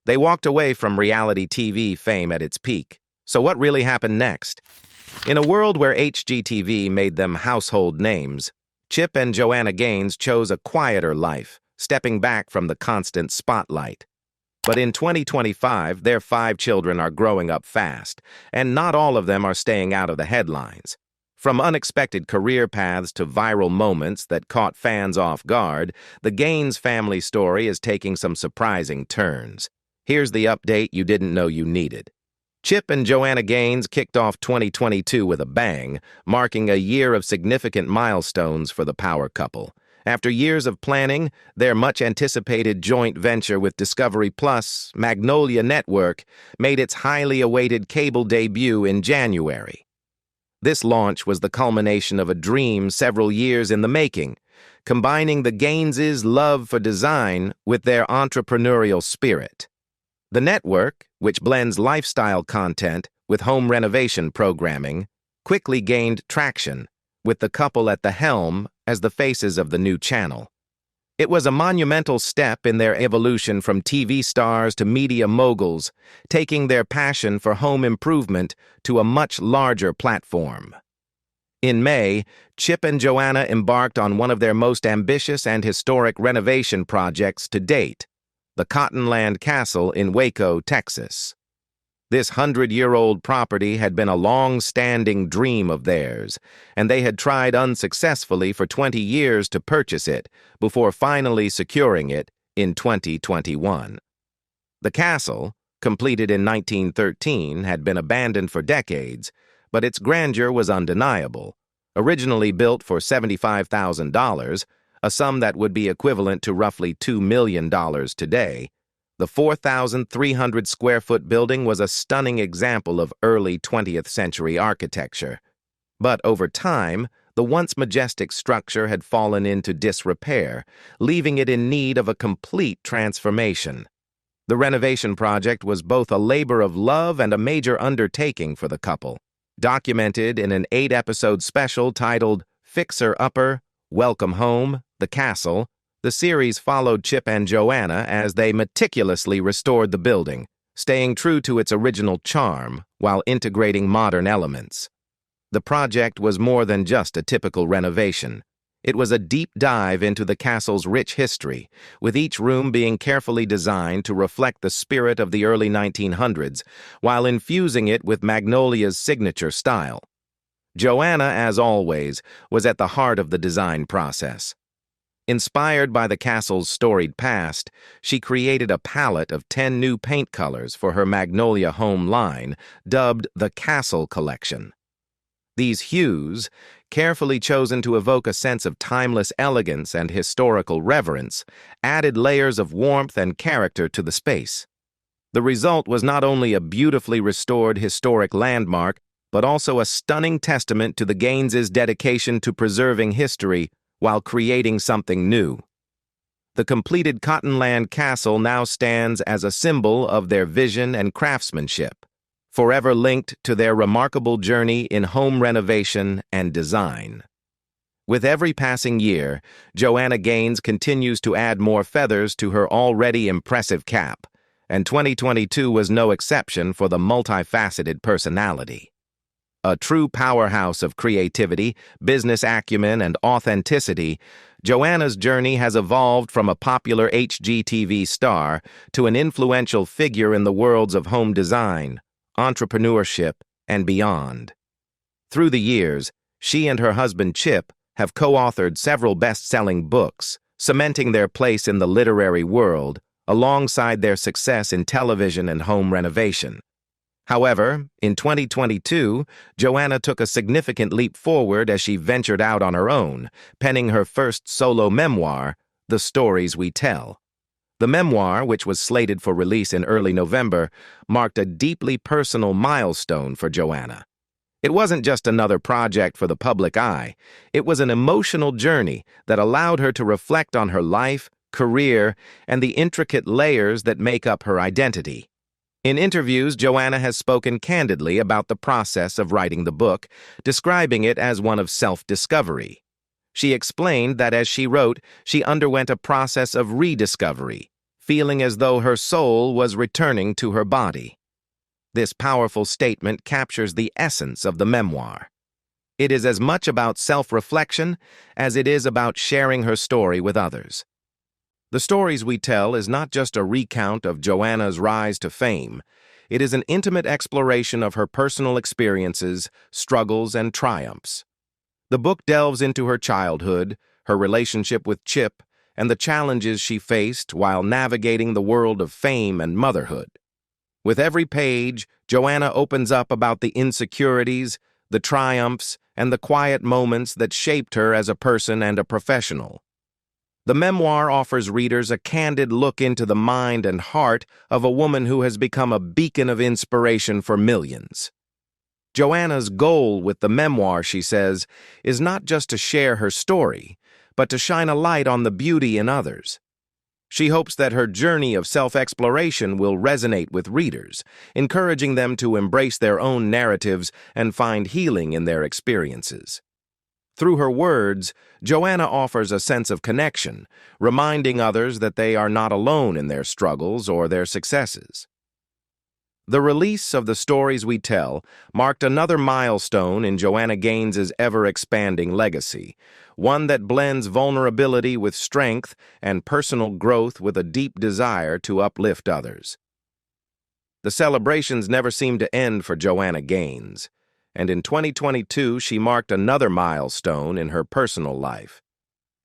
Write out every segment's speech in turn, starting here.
They walked away from reality TV fame at its peak. So what really happened next? In a world where HGTV made them household names, Chip and Joanna Gaines chose a quieter life, stepping back from the constant spotlight. But in 2025, their 5 children are growing up fast, and not all of them are staying out of the headlines. From unexpected career paths to viral moments that caught fans off guard, the Gaines family story is taking some surprising turns. Here's the update you didn't know you needed. Chip and Joanna Gaines kicked off 2022 with a bang, marking a year of significant milestones for the power couple. After years of planning, their much-anticipated joint venture with Discovery Plus, Magnolia Network, made its highly awaited cable debut in January. This launch was the culmination of a dream several years in the making, combining the Gaineses' love for design with their entrepreneurial spirit. The network, which blends lifestyle content with home renovation programming, quickly gained traction, with the couple at the helm as the faces of the new channel. It was a monumental step in their evolution from TV stars to media moguls, taking their passion for home improvement to a much larger platform. In May, Chip and Joanna embarked on one of their most ambitious and historic renovation projects to date, the Cottonland Castle in Waco, Texas. This 100-year-old property had been a long-standing dream of theirs, and they had tried unsuccessfully for 20 years to purchase it before finally securing it in 2021. The castle, completed in 1913, had been abandoned for decades, but its grandeur was undeniable. Originally built for $75,000, a sum that would be equivalent to roughly $2 million today, the 4,300-square-foot building was a stunning example of early 20th century architecture. But over time, the once majestic structure had fallen into disrepair, leaving it in need of a complete transformation. The renovation project was both a labor of love and a major undertaking for the couple. Documented in an 8-episode special titled Fixer Upper, Welcome Home, The Castle, the series followed Chip and Joanna as they meticulously restored the building, staying true to its original charm while integrating modern elements. The project was more than just a typical renovation. It was a deep dive into the castle's rich history, with each room being carefully designed to reflect the spirit of the early 1900s, while infusing it with Magnolia's signature style. Joanna, as always, was at the heart of the design process. Inspired by the castle's storied past, she created a palette of 10 new paint colors for her Magnolia home line, dubbed the Castle Collection. These hues, carefully chosen to evoke a sense of timeless elegance and historical reverence, added layers of warmth and character to the space. The result was not only a beautifully restored historic landmark, but also a stunning testament to the Gaineses' dedication to preserving history while creating something new. The completed Cottonland Castle now stands as a symbol of their vision and craftsmanship, forever linked to their remarkable journey in home renovation and design. With every passing year, Joanna Gaines continues to add more feathers to her already impressive cap, and 2022 was no exception for the multifaceted personality. A true powerhouse of creativity, business acumen, and authenticity, Joanna's journey has evolved from a popular HGTV star to an influential figure in the worlds of home design, entrepreneurship, and beyond. Through the years, she and her husband Chip have co-authored several best-selling books, cementing their place in the literary world, alongside their success in television and home renovation. However, in 2022, Joanna took a significant leap forward as she ventured out on her own, penning her first solo memoir, The Stories We Tell. The memoir, which was slated for release in early November, marked a deeply personal milestone for Joanna. It wasn't just another project for the public eye. It was an emotional journey that allowed her to reflect on her life, career, and the intricate layers that make up her identity. In interviews, Joanna has spoken candidly about the process of writing the book, describing it as one of self-discovery. She explained that as she wrote, she underwent a process of rediscovery, feeling as though her soul was returning to her body. This powerful statement captures the essence of the memoir. It is as much about self-reflection as it is about sharing her story with others. The Stories We Tell is not just a recount of Joanna's rise to fame. It is an intimate exploration of her personal experiences, struggles, and triumphs. The book delves into her childhood, her relationship with Chip, and the challenges she faced while navigating the world of fame and motherhood. With every page, Joanna opens up about the insecurities, the triumphs, and the quiet moments that shaped her as a person and a professional. The memoir offers readers a candid look into the mind and heart of a woman who has become a beacon of inspiration for millions. Joanna's goal with the memoir, she says, is not just to share her story, but to shine a light on the beauty in others. She hopes that her journey of self-exploration will resonate with readers, encouraging them to embrace their own narratives and find healing in their experiences. Through her words, Joanna offers a sense of connection, reminding others that they are not alone in their struggles or their successes. The release of The Stories We Tell marked another milestone in Joanna Gaines' ever-expanding legacy, one that blends vulnerability with strength and personal growth with a deep desire to uplift others. The celebrations never seem to end for Joanna Gaines, and in 2022 she marked another milestone in her personal life.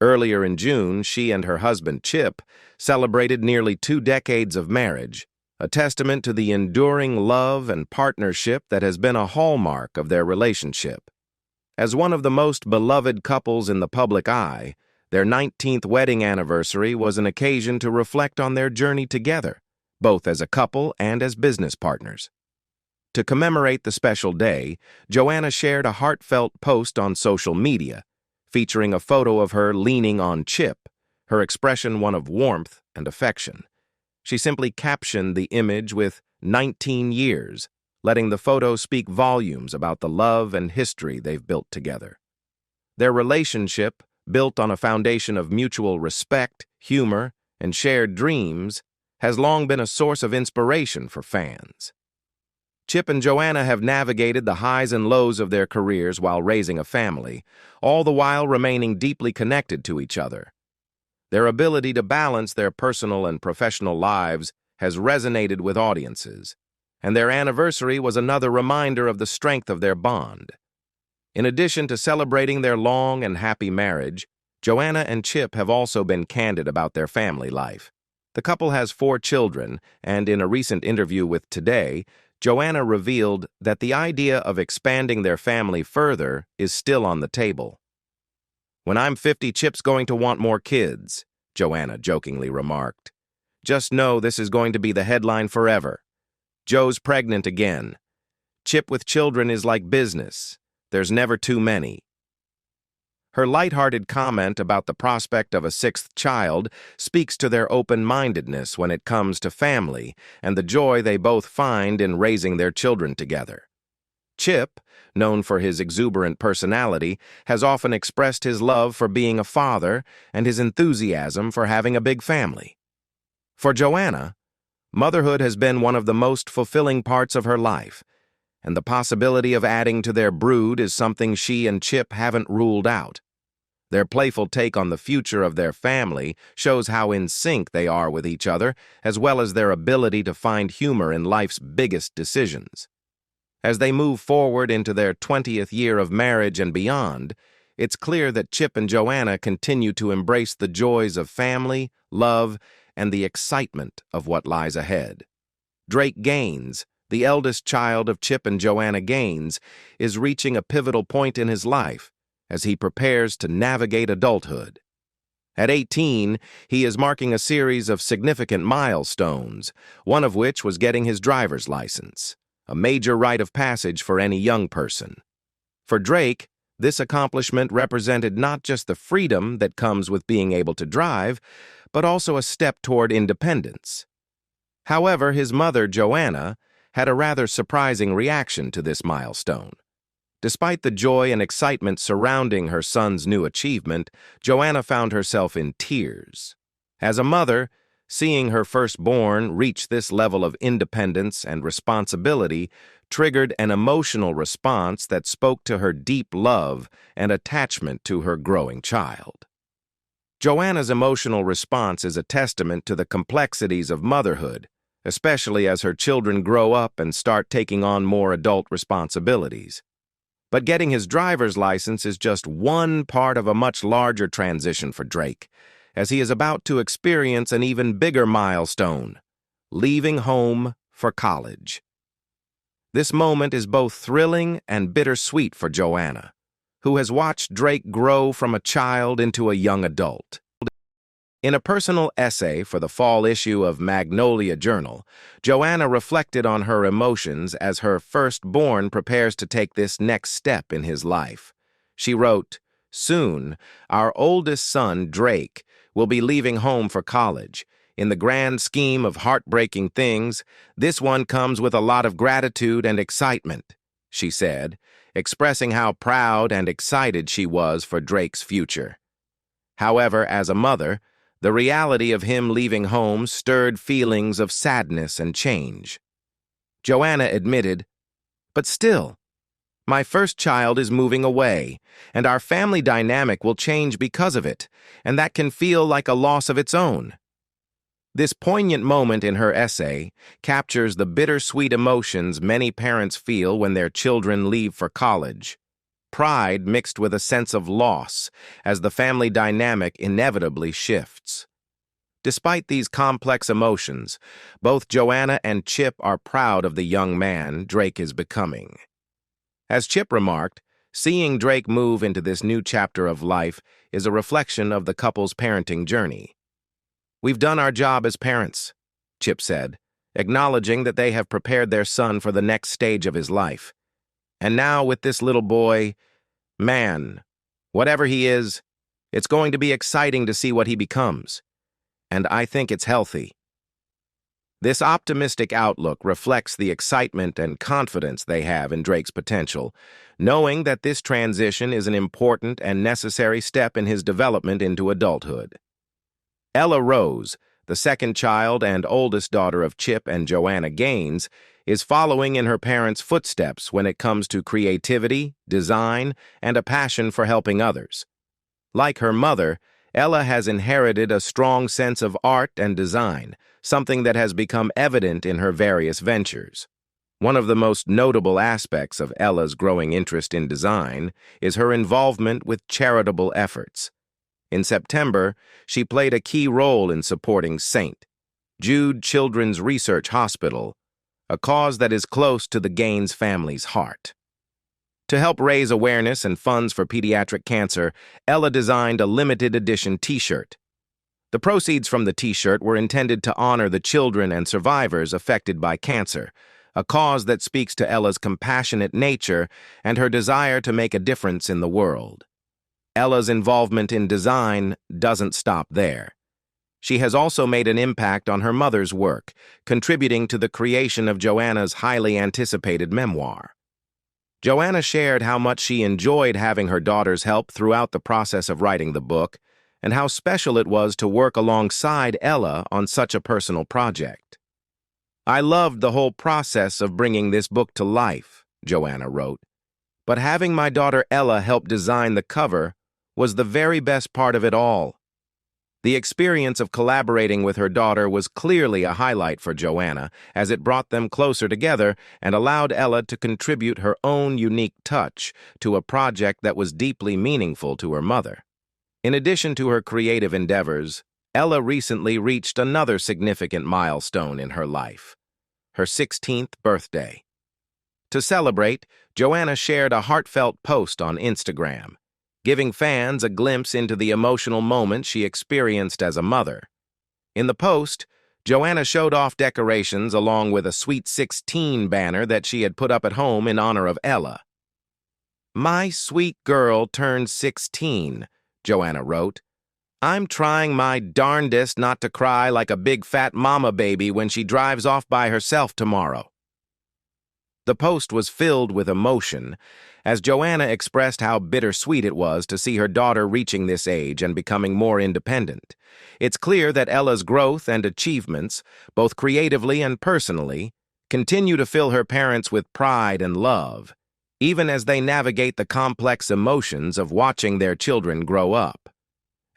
Earlier in June, she and her husband Chip celebrated nearly 2 decades of marriage, a testament to the enduring love and partnership that has been a hallmark of their relationship. As one of the most beloved couples in the public eye, their 19th wedding anniversary was an occasion to reflect on their journey together, both as a couple and as business partners. To commemorate the special day, Joanna shared a heartfelt post on social media, featuring a photo of her leaning on Chip, her expression one of warmth and affection. She simply captioned the image with 19 years, letting the photo speak volumes about the love and history they've built together. Their relationship, built on a foundation of mutual respect, humor, and shared dreams, has long been a source of inspiration for fans. Chip and Joanna have navigated the highs and lows of their careers while raising a family, all the while remaining deeply connected to each other. Their ability to balance their personal and professional lives has resonated with audiences, and their anniversary was another reminder of the strength of their bond. In addition to celebrating their long and happy marriage, Joanna and Chip have also been candid about their family life. The couple has 4 children, and in a recent interview with Today, Joanna revealed that the idea of expanding their family further is still on the table. "When I'm 50, Chip's going to want more kids," Joanna jokingly remarked. "Just know this is going to be the headline forever. Joe's pregnant again. Chip with children is like business. There's never too many." Her lighthearted comment about the prospect of a 6th child speaks to their open-mindedness when it comes to family and the joy they both find in raising their children together. Chip, known for his exuberant personality, has often expressed his love for being a father and his enthusiasm for having a big family. For Joanna, motherhood has been one of the most fulfilling parts of her life, and the possibility of adding to their brood is something she and Chip haven't ruled out. Their playful take on the future of their family shows how in sync they are with each other, as well as their ability to find humor in life's biggest decisions. As they move forward into their 20th year of marriage and beyond, it's clear that Chip and Joanna continue to embrace the joys of family, love, and the excitement of what lies ahead. Drake Gaines, the eldest child of Chip and Joanna Gaines, is reaching a pivotal point in his life as he prepares to navigate adulthood. At 18, he is marking a series of significant milestones, one of which was getting his driver's license, a major rite of passage for any young person. For Drake, this accomplishment represented not just the freedom that comes with being able to drive, but also a step toward independence. However, his mother, Joanna, had a rather surprising reaction to this milestone. Despite the joy and excitement surrounding her son's new achievement, Joanna found herself in tears. As a mother, Seeing her firstborn reach this level of independence and responsibility triggered an emotional response that spoke to her deep love and attachment to her growing child. Joanna's emotional response is a testament to the complexities of motherhood, especially as her children grow up and start taking on more adult responsibilities. But getting his driver's license is just one part of a much larger transition for Drake, as he is about to experience an even bigger milestone, leaving home for college. This moment is both thrilling and bittersweet for Joanna, who has watched Drake grow from a child into a young adult. In a personal essay for the fall issue of Magnolia Journal, Joanna reflected on her emotions as her firstborn prepares to take this next step in his life. She wrote, "Soon, our oldest son, Drake, will be leaving home for college. In the grand scheme of heartbreaking things, this one comes with a lot of gratitude and excitement," she said, expressing how proud and excited she was for Drake's future. However, as a mother, the reality of him leaving home stirred feelings of sadness and change. Joanna admitted, "But still, my first child is moving away, and our family dynamic will change because of it, and that can feel like a loss of its own." This poignant moment in her essay captures the bittersweet emotions many parents feel when their children leave for college. Pride mixed with a sense of loss as the family dynamic inevitably shifts. Despite these complex emotions, both Joanna and Chip are proud of the young man Drake is becoming. As Chip remarked, seeing Drake move into this new chapter of life is a reflection of the couple's parenting journey. "We've done our job as parents," Chip said, acknowledging that they have prepared their son for the next stage of his life. "And now with this little boy, man, whatever he is, it's going to be exciting to see what he becomes. And I think it's healthy." This optimistic outlook reflects the excitement and confidence they have in Drake's potential, knowing that this transition is an important and necessary step in his development into adulthood. Ella Rose, the second child and oldest daughter of Chip and Joanna Gaines, is following in her parents' footsteps when it comes to creativity, design, and a passion for helping others. Like her mother, Ella has inherited a strong sense of art and design, something that has become evident in her various ventures. One of the most notable aspects of Ella's growing interest in design is her involvement with charitable efforts. In September, she played a key role in supporting St. Jude Children's Research Hospital, a cause that is close to the Gaines family's heart. To help raise awareness and funds for pediatric cancer, Ella designed a limited edition T-shirt. The proceeds from the T-shirt were intended to honor the children and survivors affected by cancer, a cause that speaks to Ella's compassionate nature and her desire to make a difference in the world. Ella's involvement in design doesn't stop there. She has also made an impact on her mother's work, contributing to the creation of Joanna's highly anticipated memoir. Joanna shared how much she enjoyed having her daughter's help throughout the process of writing the book, and how special it was to work alongside Ella on such a personal project. "I loved the whole process of bringing this book to life," Joanna wrote, "but having my daughter Ella help design the cover was the very best part of it all." The experience of collaborating with her daughter was clearly a highlight for Joanna, as it brought them closer together and allowed Ella to contribute her own unique touch to a project that was deeply meaningful to her mother. In addition to her creative endeavors, Ella recently reached another significant milestone in her life, her 16th birthday. To celebrate, Joanna shared a heartfelt post on Instagram, giving fans a glimpse into the emotional moment she experienced as a mother. In the post, Joanna showed off decorations along with a Sweet 16 banner that she had put up at home in honor of Ella. "My sweet girl turned 16, Joanna wrote. "I'm trying my darndest not to cry like a big fat mama baby when she drives off by herself tomorrow." The post was filled with emotion, as Joanna expressed how bittersweet it was to see her daughter reaching this age and becoming more independent. It's clear that Ella's growth and achievements, both creatively and personally, continue to fill her parents with pride and love, even as they navigate the complex emotions of watching their children grow up.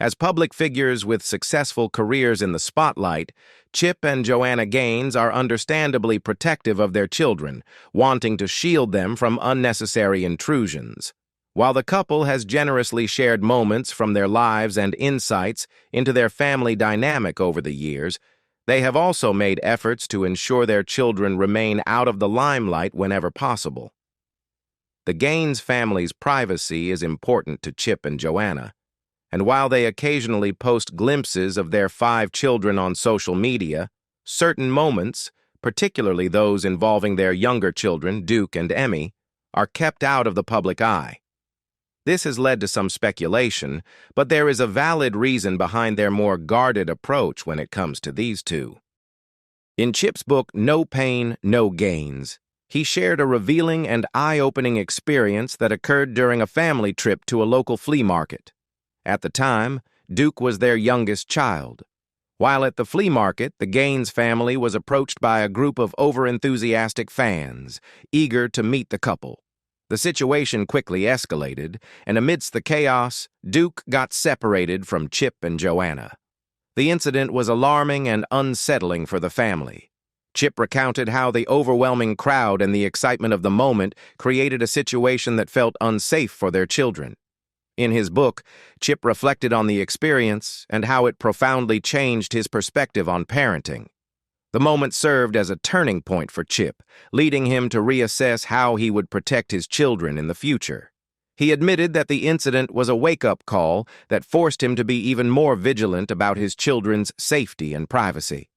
As public figures with successful careers in the spotlight, Chip and Joanna Gaines are understandably protective of their children, wanting to shield them from unnecessary intrusions. While the couple has generously shared moments from their lives and insights into their family dynamic over the years, they have also made efforts to ensure their children remain out of the limelight whenever possible. The Gaines family's privacy is important to Chip and Joanna, and while they occasionally post glimpses of their 5 children on social media, certain moments, particularly those involving their younger children, Duke and Emmy, are kept out of the public eye. This has led to some speculation, but there is a valid reason behind their more guarded approach when it comes to these two. In Chip's book, No Pain, No Gains, he shared a revealing and eye-opening experience that occurred during a family trip to a local flea market. At the time, Duke was their youngest child. While at the flea market, the Gaines family was approached by a group of overenthusiastic fans, eager to meet the couple. The situation quickly escalated, and amidst the chaos, Duke got separated from Chip and Joanna. The incident was alarming and unsettling for the family. Chip recounted how the overwhelming crowd and the excitement of the moment created a situation that felt unsafe for their children. In his book, Chip reflected on the experience and how it profoundly changed his perspective on parenting. The moment served as a turning point for Chip, leading him to reassess how he would protect his children in the future. He admitted that the incident was a wake-up call that forced him to be even more vigilant about his children's safety and privacy.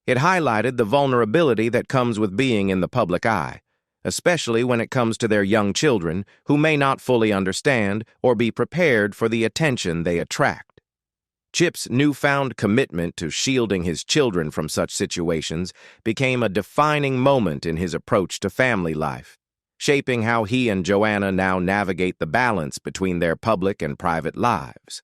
It highlighted the vulnerability that comes with being in the public eye, especially when it comes to their young children who may not fully understand or be prepared for the attention they attract. Chip's newfound commitment to shielding his children from such situations became a defining moment in his approach to family life, shaping how he and Joanna now navigate the balance between their public and private lives.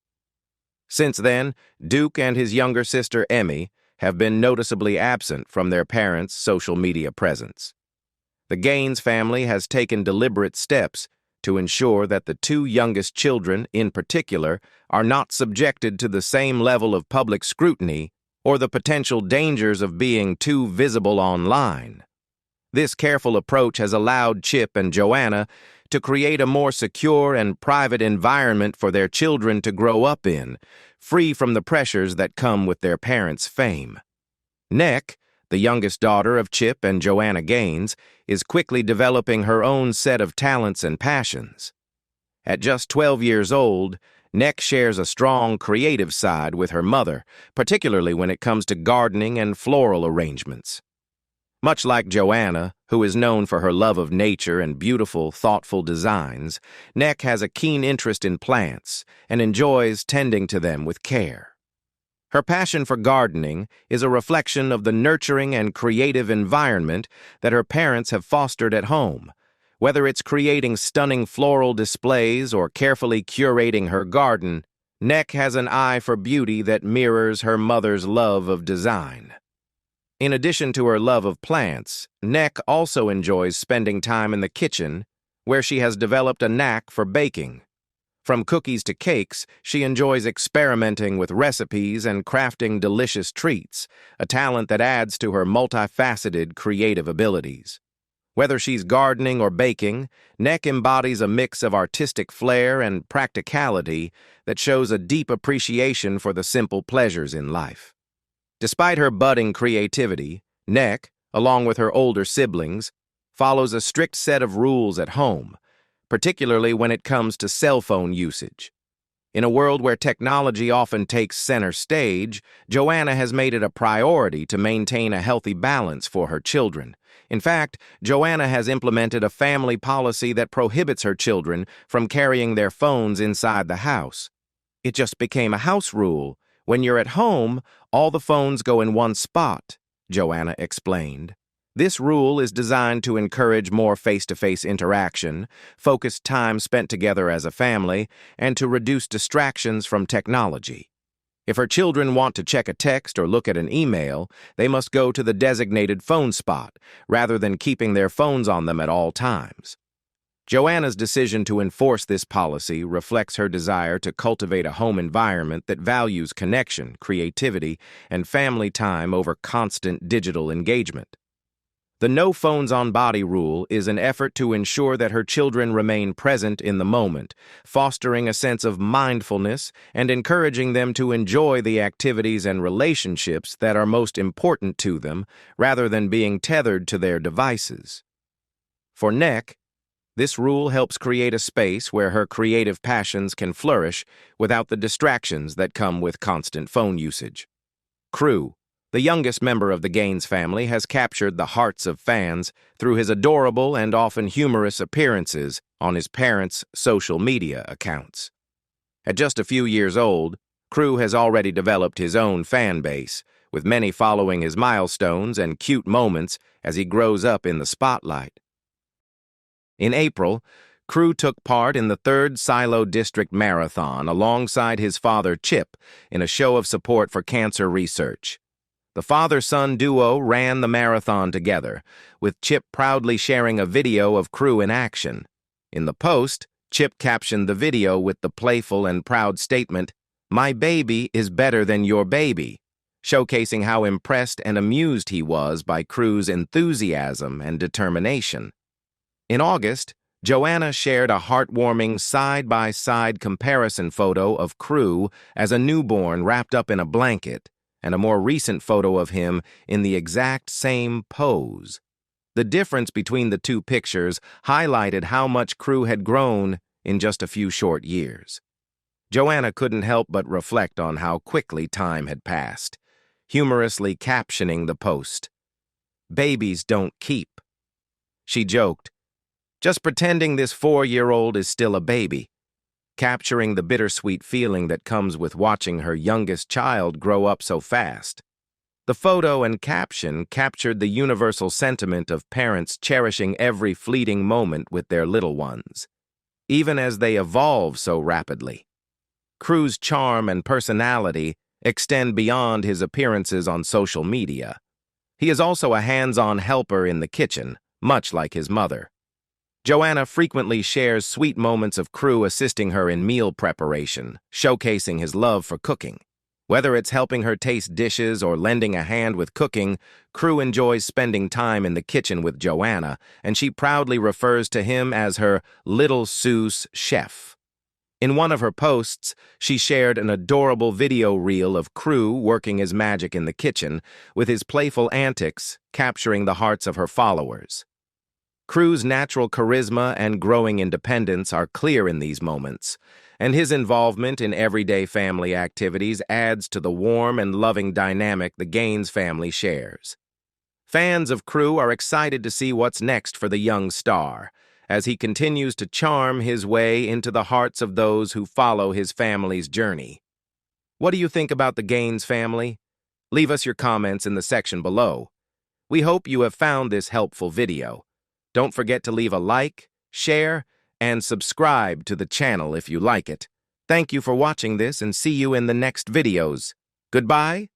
Since then, Duke and his younger sister Emmy have been noticeably absent from their parents' social media presence. The Gaines family has taken deliberate steps to ensure that the 2 youngest children, in particular, are not subjected to the same level of public scrutiny or the potential dangers of being too visible online. This careful approach has allowed Chip and Joanna to create a more secure and private environment for their children to grow up in, free from the pressures that come with their parents' fame. Neck, the youngest daughter of Chip and Joanna Gaines, is quickly developing her own set of talents and passions. At just 12 years old, Neck shares a strong creative side with her mother, particularly when it comes to gardening and floral arrangements. Much like Joanna, who is known for her love of nature and beautiful, thoughtful designs, Neck has a keen interest in plants and enjoys tending to them with care. Her passion for gardening is a reflection of the nurturing and creative environment that her parents have fostered at home. Whether it's creating stunning floral displays or carefully curating her garden, Neck has an eye for beauty that mirrors her mother's love of design. In addition to her love of plants, Neck also enjoys spending time in the kitchen, where she has developed a knack for baking. From cookies to cakes, she enjoys experimenting with recipes and crafting delicious treats, a talent that adds to her multifaceted creative abilities. Whether she's gardening or baking, Neck embodies a mix of artistic flair and practicality that shows a deep appreciation for the simple pleasures in life. Despite her budding creativity, Neck, along with her older siblings, follows a strict set of rules at home, particularly when it comes to cell phone usage. In a world where technology often takes center stage, Joanna has made it a priority to maintain a healthy balance for her children. In fact, Joanna has implemented a family policy that prohibits her children from carrying their phones inside the house. It just became a house rule. When you're at home, all the phones go in one spot, Joanna explained. This rule is designed to encourage more face-to-face interaction, focused time spent together as a family, and to reduce distractions from technology. If her children want to check a text or look at an email, they must go to the designated phone spot, rather than keeping their phones on them at all times. Joanna's decision to enforce this policy reflects her desire to cultivate a home environment that values connection, creativity, and family time over constant digital engagement. The no phones on body rule is an effort to ensure that her children remain present in the moment, fostering a sense of mindfulness and encouraging them to enjoy the activities and relationships that are most important to them, rather than being tethered to their devices. For Nick, this rule helps create a space where her creative passions can flourish without the distractions that come with constant phone usage. Crew, the youngest member of the Gaines family, has captured the hearts of fans through his adorable and often humorous appearances on his parents' social media accounts. At just a few years old, Crew has already developed his own fan base, with many following his milestones and cute moments as he grows up in the spotlight. In April, Crew took part in the 3rd Silo District Marathon alongside his father Chip in a show of support for cancer research. The father-son duo ran the marathon together, with Chip proudly sharing a video of Crew in action. In the post, Chip captioned the video with the playful and proud statement, "My baby is better than your baby," showcasing how impressed and amused he was by Crew's enthusiasm and determination. In August, Joanna shared a heartwarming side-by-side comparison photo of Crew as a newborn wrapped up in a blanket, and a more recent photo of him in the exact same pose. The difference between the two pictures highlighted how much Crew had grown in just a few short years. Joanna couldn't help but reflect on how quickly time had passed, humorously captioning the post, "Babies don't keep." She joked, "Just pretending this 4-year-old is still a baby," capturing the bittersweet feeling that comes with watching her youngest child grow up so fast. The photo and caption captured the universal sentiment of parents cherishing every fleeting moment with their little ones, even as they evolve so rapidly. Crew's charm and personality extend beyond his appearances on social media. He is also a hands-on helper in the kitchen, much like his mother. Joanna frequently shares sweet moments of Crew assisting her in meal preparation, showcasing his love for cooking. Whether it's helping her taste dishes or lending a hand with cooking, Crew enjoys spending time in the kitchen with Joanna, and she proudly refers to him as her little Seuss chef. In one of her posts, she shared an adorable video reel of Crew working his magic in the kitchen, with his playful antics capturing the hearts of her followers. Crew's natural charisma and growing independence are clear in these moments, and his involvement in everyday family activities adds to the warm and loving dynamic the Gaines family shares. Fans of Crew are excited to see what's next for the young star, as he continues to charm his way into the hearts of those who follow his family's journey. What do you think about the Gaines family? Leave us your comments in the section below. We hope you have found this helpful video. Don't forget to leave a like, share, and subscribe to the channel if you like it. Thank you for watching this, and see you in the next videos. Goodbye.